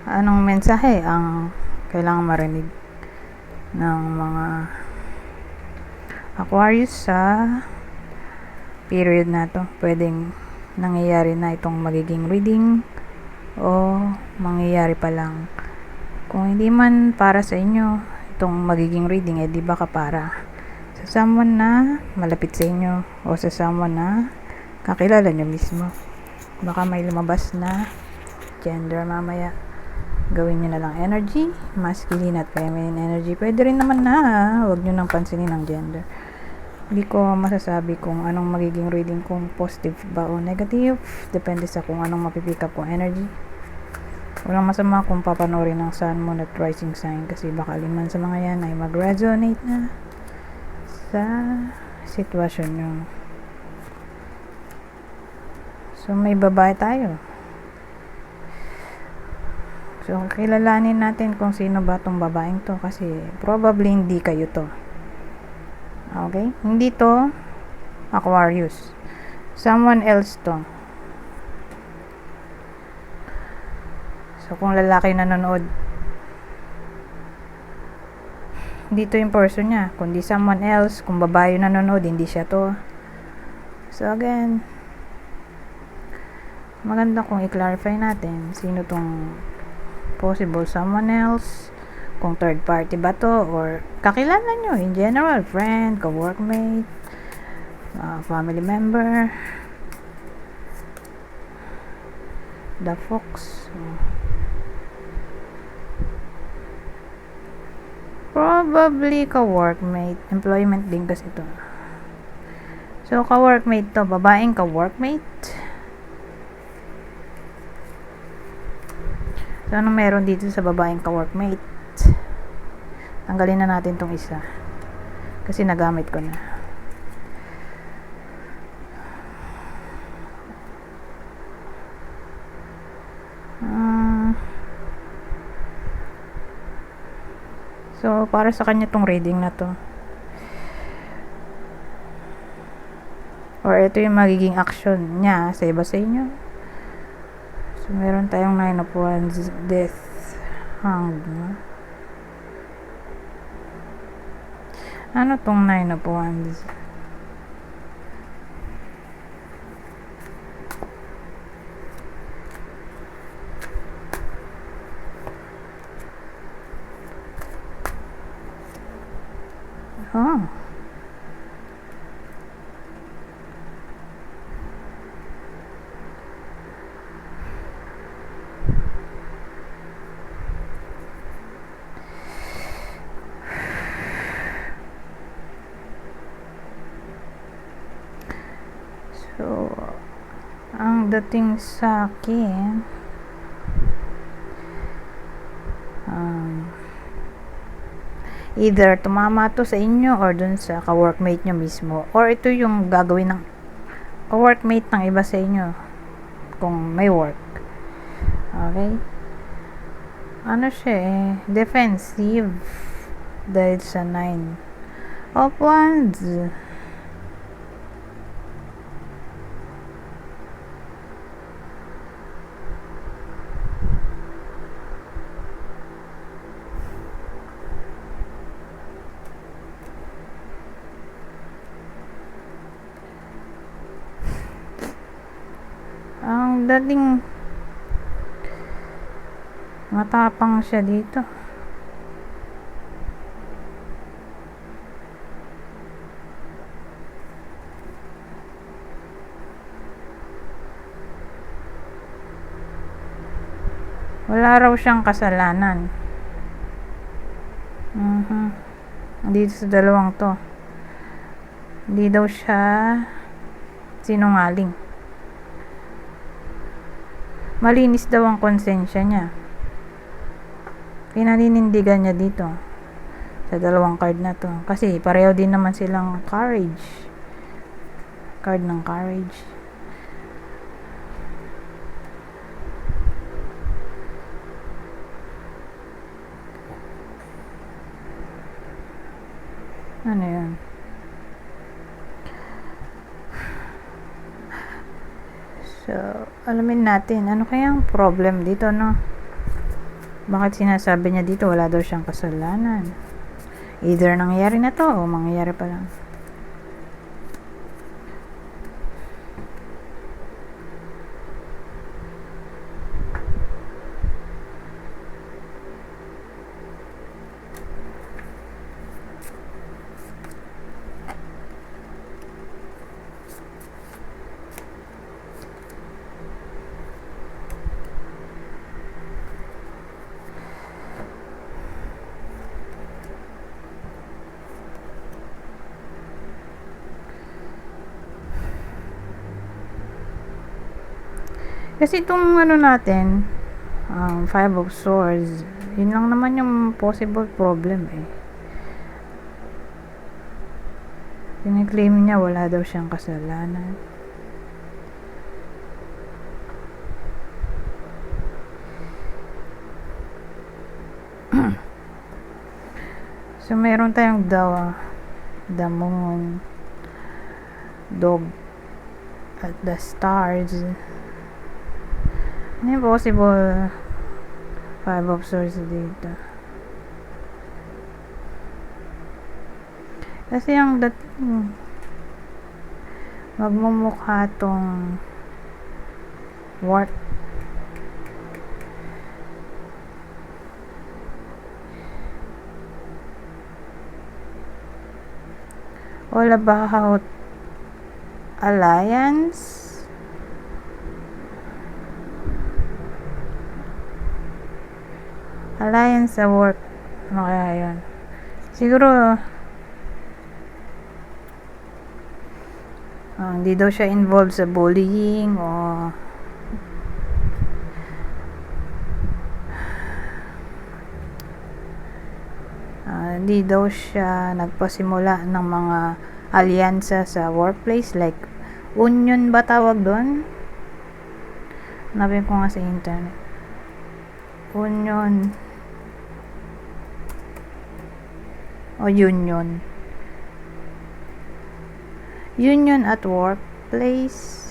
Anong mensahe ang kailangan marinig ng mga Aquarius sa period na to? Pwedeng nangyayari na itong magiging reading o mangyayari pa lang. Kung hindi man para sa inyo itong magiging reading, di ba para sa someone na malapit sa inyo o sa someone na kakilala nyo mismo. Baka may lumabas na gender mamaya. Gawin nyo na lang energy, masculine at feminine energy. Pwede rin naman na, huwag nyo nang pansinin ang gender. Hindi ko masasabi kung anong magiging reading, kung positive ba o negative. Depende sa kung anong mapipick up kong energy. Walang masama kung papanoorin ng sun, moon at rising sign, kasi baka liman sa mga yan ay mag-resonate na sa sitwasyon nyo. So may babae tayo. So, kilalanin natin kung sino ba tong babaeng to, kasi probably hindi kayo to. Okay? Hindi to Aquarius. Someone else to. So, kung lalaki nanonood, hindi to yung person niya, kundi someone else. Kung babae nanonood, hindi siya to. So, again, maganda kung i-clarify natin sino tong possible someone else, kung third party ba to or kakilala nyo in general, friend, co-workmate, family member. The Fox, probably ka-workmate, employment din kasi ito. So ka-workmate to, babaeng ka-workmate. So, anong meron dito sa babaeng ka-workmate? Tanggalin na natin tong isa, kasi nagamit ko na. So, para sa kanya tong reading na to. Or ito yung magiging action niya sa iba sa inyo. So, meron tayong 9 of Wands, Death, Hanged. Ano tong 9 of Wands? Oh. So, ang dating sa akin, either tumama to sa inyo or dun sa ka-workmate nyo mismo, or ito yung gagawin ng ka-workmate ng iba sa inyo kung may work. Okay? Ano siya defensive dahil sa 9 of Wands. Ang dating matapang siya dito. Wala raw siyang kasalanan. Dito sa dalawang to, hindi daw siya sinungaling. Malinis daw ang konsensya niya. Pinaninindigan niya dito sa dalawang card na to, kasi pareho din naman silang courage. Card ng courage. Ano yun? So, alamin natin ano kayang problem dito, no? Bakit sinasabi niya dito wala daw siyang kasalanan? Either nangyayari na to o mangyayari pa lang. Kasi itong ano natin, ang Five of Swords, yun lang naman yung possible problem eh. Kiniklaim niya wala daw siyang kasalanan. So meron tayong the moon, dog, at the stars. Ano yung possible Five of Swords dito? Kasi yung magmumukha tong work. All about alliance. Alliance sa work. Ano kaya yun? Siguro hindi daw siya involved sa bullying o hindi daw siya nagpasimula ng mga alyansa sa workplace, like union ba tawag doon? Hanapin ko nga sa internet. Union o union at workplace.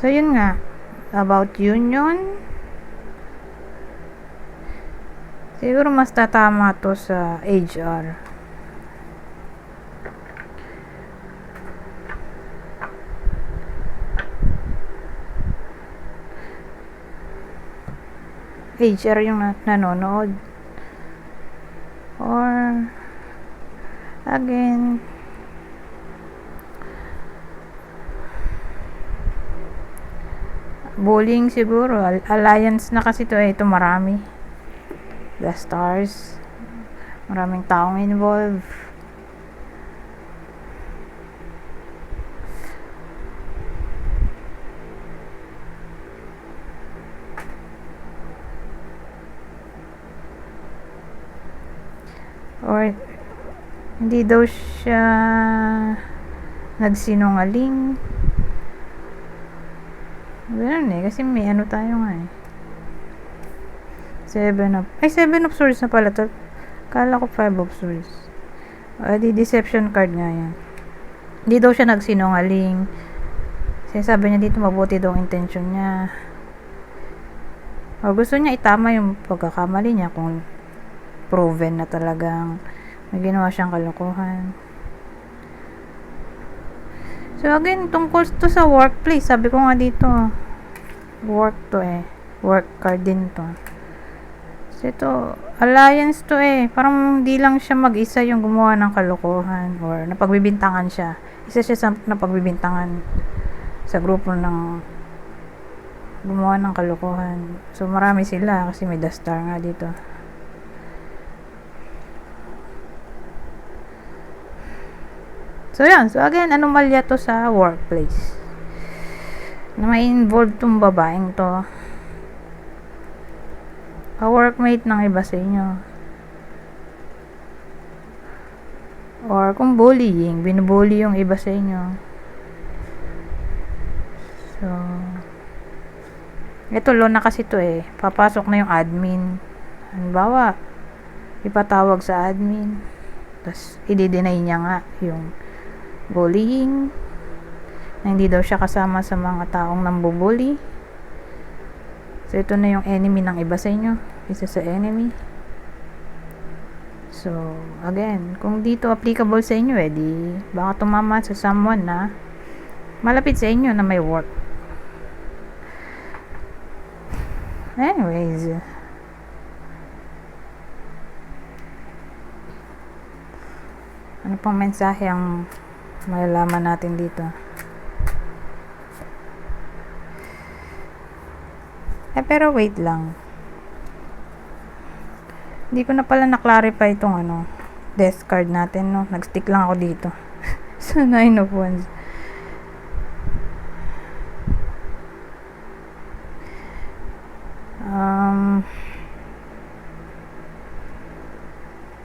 So yun nga, about union, siguro mas tatama to sa HR. HR yung nanonood. Or again, bullying siguro. Alliance na kasi to eh. Ito marami. The stars. Maraming taong involved. Or hindi daw siya nagsinungaling. Ganun eh, kasi may ano tayo nga eh. Seven of Swords na pala to. Kala ko Five of Swords. Di deception card nga yan. Hindi daw siya nagsinungaling. Sinasabi niya dito mabuti daw ang intention niya. O gusto niya itama yung pagkakamali niya kung proven na talagang may ginawa siyang kalokohan. So again, tungkol to sa workplace. Sabi ko nga dito, work to eh. Work card din to. So ito, alliance to eh. Parang hindi lang siya mag-isa yung gumawa ng kalokohan or napagbibintangan siya. Isa siya sa napagbibintangan sa grupo ng gumawa ng kalokohan. So marami sila kasi may the star nga dito. So yan, so again, anomalya to sa workplace. Na may involved tong babaeng to. Ka-workmate ng iba sa inyo. Or kung bullying, binubully yung iba sa inyo. So, Ito, loan na kasi to eh. Papasok na yung admin. Halimbawa, ipatawag sa admin. Tapos, i-deny niya nga yung bullying. Na hindi daw siya kasama sa mga taong nambubully. So, ito na yung enemy ng iba sa inyo. Isa sa enemy. So, again, kung dito applicable sa inyo di baka tumama sa someone na malapit sa inyo na may work. Anyways, ano pang mensahe ang malalaman natin dito? Pero wait lang. Hindi ko na pala na-clarify itong death card natin, no? Nag-stick lang ako dito. So, 9 of Wands.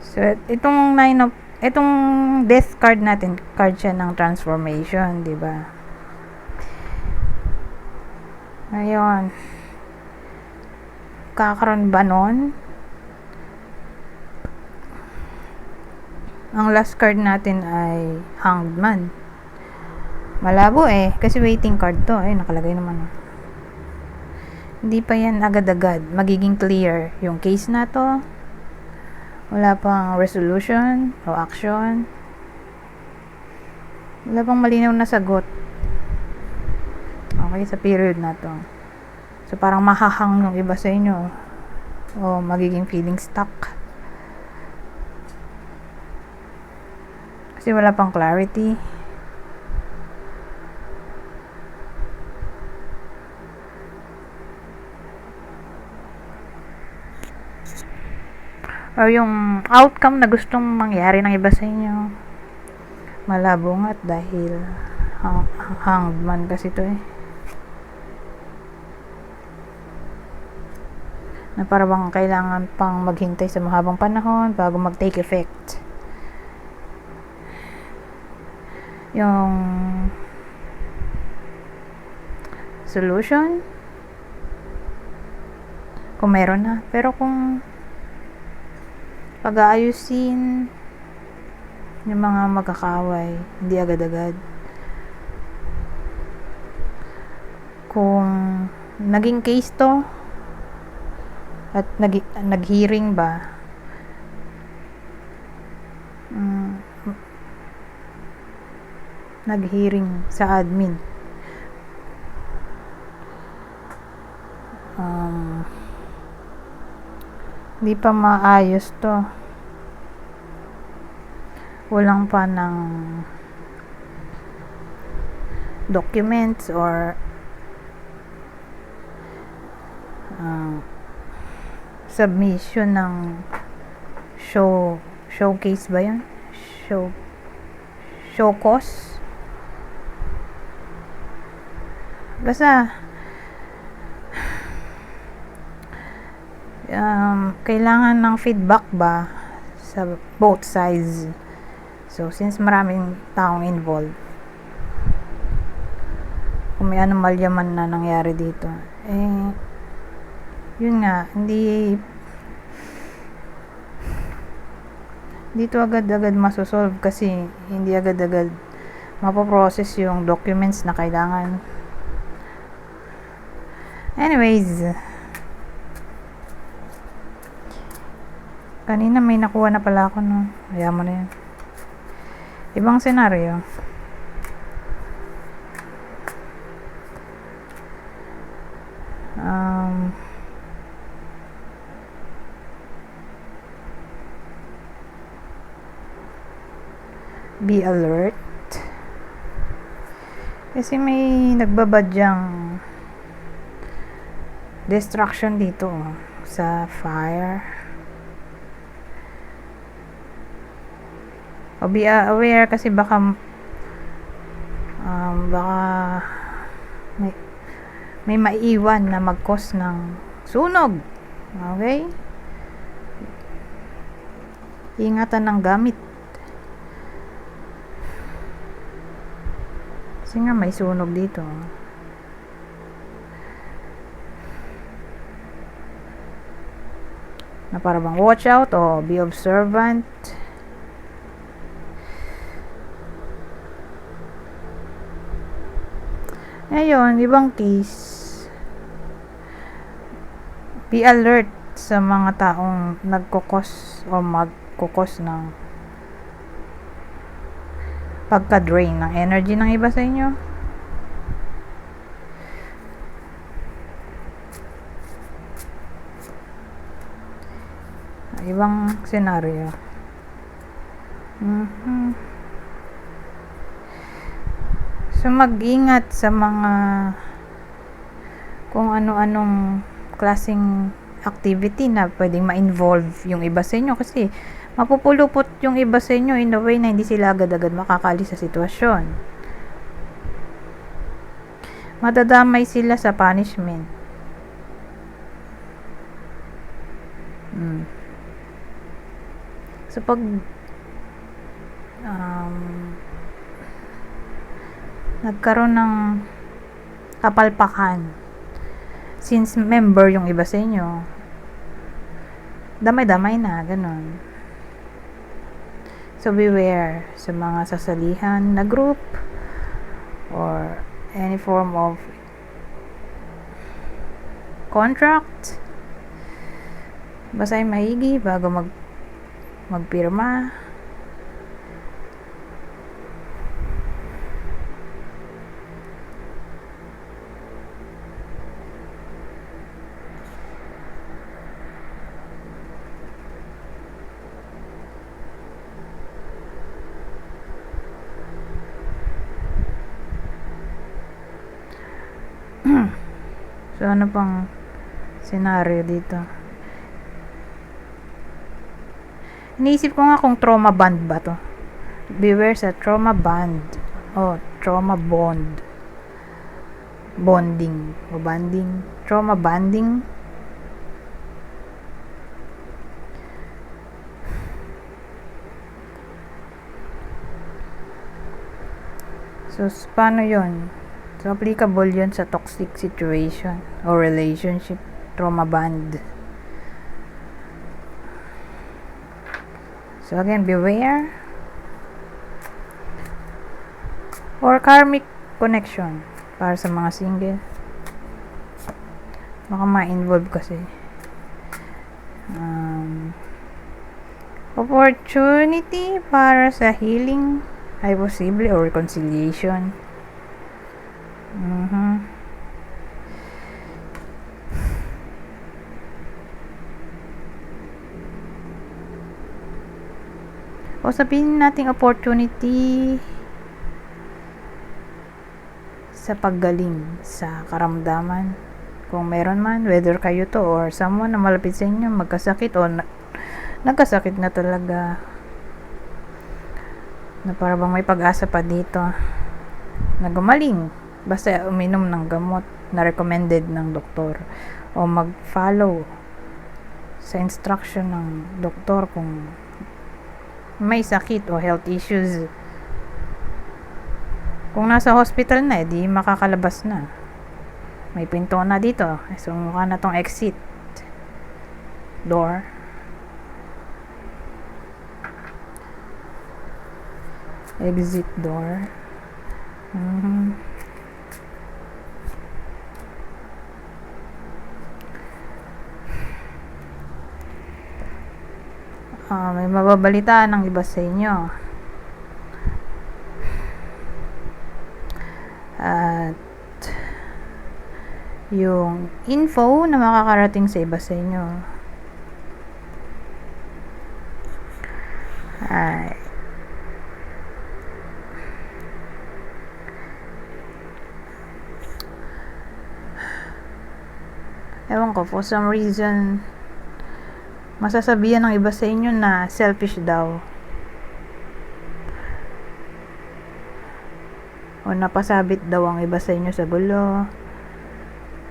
So, itong death card natin, card siya ng transformation, di ba? Ngayon, kakaroon ba nun? Ang last card natin ay Hanged Man. Malabo kasi waiting card to. Nakalagay naman. Hindi pa yan agad-agad magiging clear yung case na to. Wala pang resolution o action. Wala pang malinaw na sagot. Okay, sa period na to. So, parang mahahang yung iba sa inyo. O magiging feeling stuck. Kasi wala pang clarity. Or yung outcome na gustong mangyari ng iba sa inyo. Malabo nga dahil hanged man kasi to na parang kailangan pang maghintay sa mahabang panahon bago mag-take effect. Yung solution kung meron na, pero kung pag-aayusin yung mga magkakaway, hindi agad-agad. Kung naging case to at nag-hearing ba, nag-hearing sa admin, hindi pa maayos to, walang pa ng documents or submission ng showcase ba yun? Show cause? Basta kailangan ng feedback ba sa both sides. So, since maraming taong involved, kung may anomalya man na nangyari dito, yun nga, hindi dito agad-agad masosolve kasi hindi agad-agad mapoprocess yung documents na kailangan. Anyways, kanina may nakuha na pala ako, no? Ayaw mo na yan. Ibang senaryo. Be alert. Kasi may nagbabadyang distraction dito sa fire. O be aware kasi baka may maiiwan na mag-cause ng sunog. Okay? Ingatan ng gamit. Kasi nga may sunog dito. na para bang watch out o be observant. Ngayon, ibang case, be alert sa mga taong nagkukos o magkukos ng pagka-drain ng energy ng iba sa inyo. Ibang senaryo. So, mag-ingat sa mga kung ano-anong klaseng activity na pwedeng ma-involve yung iba sa inyo kasi mapupulupot yung iba sa inyo in a way na hindi sila agad-agad makakalis sa sitwasyon. Madadamay sila sa punishment. So, pag nagkaroon ng kapalpakan, since member yung iba sa inyo, damay-damay na, ganun. So, beware sa mga sasalihan na group or any form of contract. Basahin maigi bago magpirma. So, ano pang senaryo dito? Iniisip ko nga kung trauma bond ba to. Beware sa trauma bond. Trauma bond. Bonding. O bonding. Trauma bonding. So, paano yun? So, applicable yun sa toxic situation or relationship, trauma bond. So, again, beware. Or karmic connection para sa mga single. Baka ma-involve kasi. Opportunity para sa healing ay posible or reconciliation. O sabihin natin opportunity sa paggaling sa karamdaman. Kung meron man, whether kayo to or someone na malapit sa inyo, magkasakit o nagkasakit na talaga, na para bang may pag-asa pa dito na gumaling basta uminom ng gamot na recommended ng doktor o mag-follow sa instruction ng doktor kung may sakit o health issues. Kung nasa hospital na, di makakalabas na. May pinto na dito. So, mukha na tong exit door. Exit door. May mababalita ng iba sa inyo. At yung info na makakarating sa iba sa inyo ay ewan ko, for some reason masasabihan ng iba sa inyo na selfish daw o napasabit daw ang iba sa inyo sa gulo.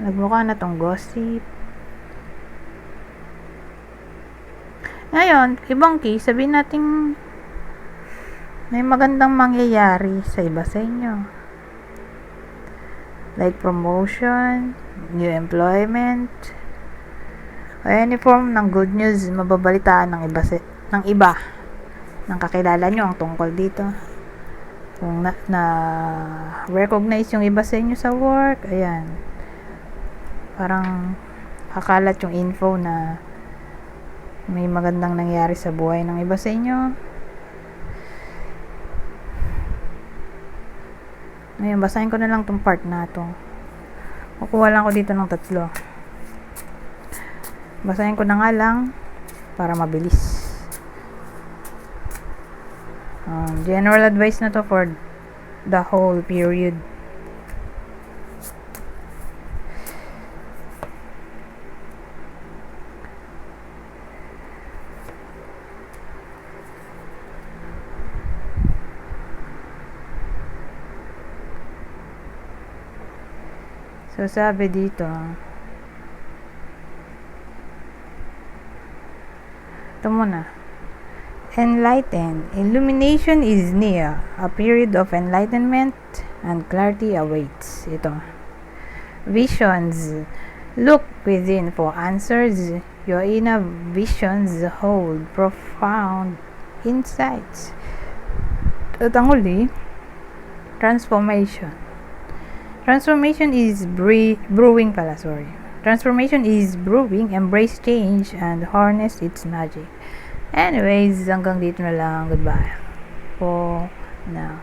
Nagmukha na tong gossip. Ngayon, ibang case, sabihin natin may magandang mangyayari sa iba sa inyo. Like promotion, new employment, o any form ng good news mababalitaan ng iba ng kakilala nyo ang tungkol dito. Kung na recognize yung iba sa inyo sa work, ayan, parang kakalat yung info na may magandang nangyari sa buhay ng iba sa inyo. Ngayon, basahin ko na lang tong part na to. Kukuha lang ko dito ng 3. Basahin ko na nga lang para mabilis. General advice na to for the whole period. So, sabi dito, ito muna. Enlighten. Illumination is near. A period of enlightenment and clarity awaits. Ito. Visions. Look within for answers. Your inner visions hold profound insights. At ang huli, transformation. Transformation is brewing pala, sorry. Transformation is brewing. Embrace change and harness its magic. Anyways, hanggang dito na lang. Goodbye for now.